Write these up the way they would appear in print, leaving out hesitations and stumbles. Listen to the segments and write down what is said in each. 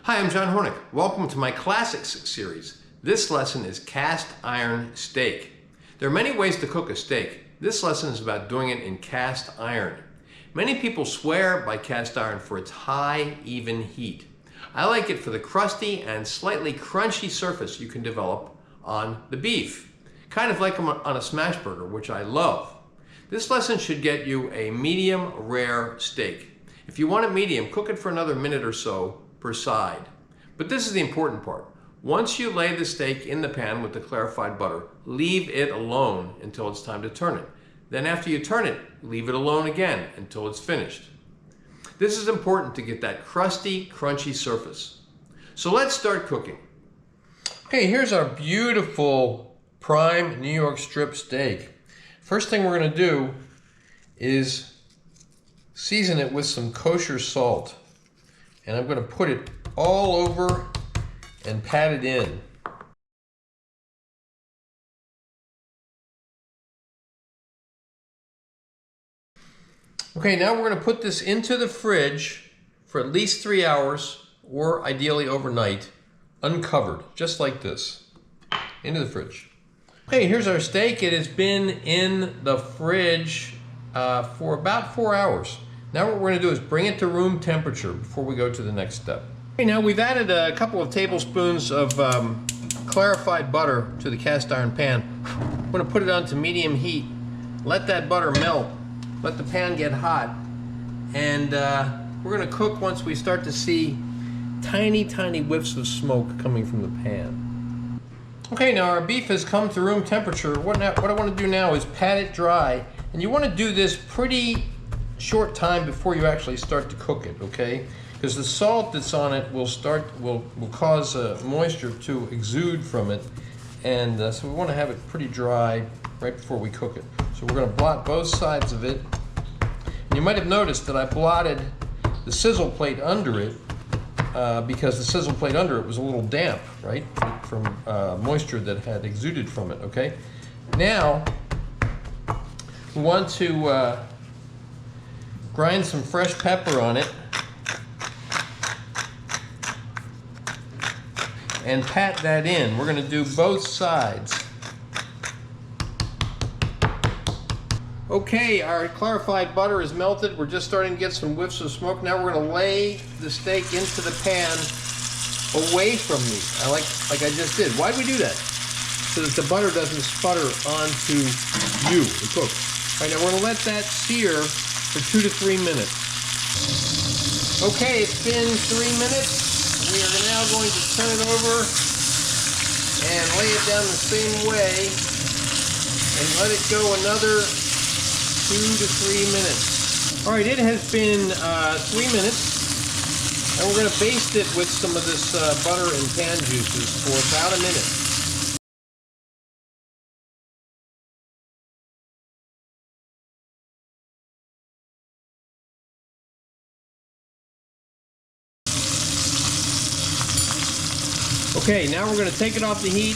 Hi, I'm John Hornick. Welcome to my Classics series. This lesson is cast iron steak. There are many ways to cook a steak. This lesson is about doing it in cast iron. Many people swear by cast iron for its high, even heat. I like it for the crusty and slightly crunchy surface you can develop on the beef, kind of like on a smash burger, which I love. This lesson should get you a medium rare steak. If you want it medium, cook it for another minute or so per side. But this is the important part. Once you lay the steak in the pan with the clarified butter, leave it alone until it's time to turn it. Then after you turn it, leave it alone again until it's finished. This is important to get that crusty, crunchy surface. So let's start cooking. Okay, here's our beautiful prime New York strip steak. First thing we're going to do is season it with some kosher salt. And I'm going to put it all over and pat it in. Okay, now we're going to put this into the fridge for at least 3 hours, or ideally overnight, uncovered, just like this, into the fridge. Okay, here's our steak. It has been in the fridge for about 4 hours. Now what we're going to do is bring it to room temperature before we go to the next step. Okay, now we've added a couple of tablespoons of clarified butter to the cast iron pan. I'm going to put it on to medium heat, let that butter melt, let the pan get hot, and we're going to cook once we start to see tiny, tiny whiffs of smoke coming from the pan. Okay, now our beef has come to room temperature. What I want to do now is pat it dry, and you want to do this pretty short time before you actually start to cook it, okay? Because the salt that's on it will cause moisture to exude from it, and so we want to have it pretty dry right before we cook it. So we're going to blot both sides of it. And you might have noticed that I blotted the sizzle plate under it because the sizzle plate under it was a little damp, right, from moisture that had exuded from it, okay? Now we want to grind some fresh pepper on it and pat that in. We're going to do both sides. Okay, our clarified butter is melted. We're just starting to get some whiffs of smoke. Now we're going to lay the steak into the pan away from me, like I just did. Why do we do that? So that the butter doesn't sputter onto you to cook. All right, now we're going to let that sear for 2 to 3 minutes. Okay, it's been 3 minutes. We are now going to turn it over and lay it down the same way and let it go another 2 to 3 minutes. All right, it has been 3 minutes, and we're going to baste it with some of this butter and pan juices for about a minute. Okay, now we're going to take it off the heat,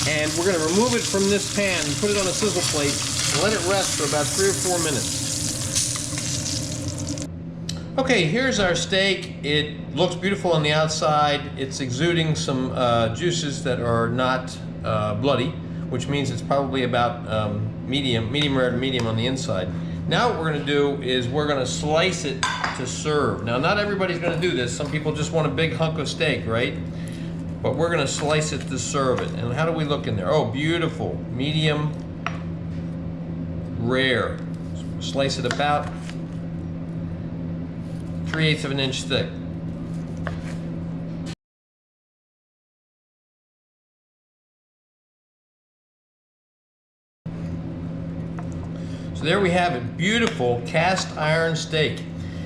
and we're going to remove it from this pan and put it on a sizzle plate and let it rest for about 3 or 4 minutes. Okay, here's our steak. It looks beautiful on the outside. It's exuding some juices that are not bloody, which means it's probably about medium rare to medium on the inside. Now what we're going to do is we're going to slice it to serve. Now, not everybody's going to do this. Some people just want a big hunk of steak, right? But we're going to slice it to serve it. And how do we look in there? Oh, beautiful. Medium rare. Slice it about 3/8 of an inch thick. So there we have it. Beautiful cast iron steak.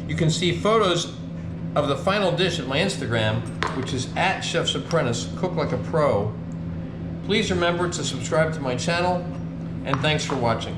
You can see photos of the final dish at my Instagram, which is @ChefsApprentice, Cook Like a Pro. Please remember to subscribe to my channel, and thanks for watching.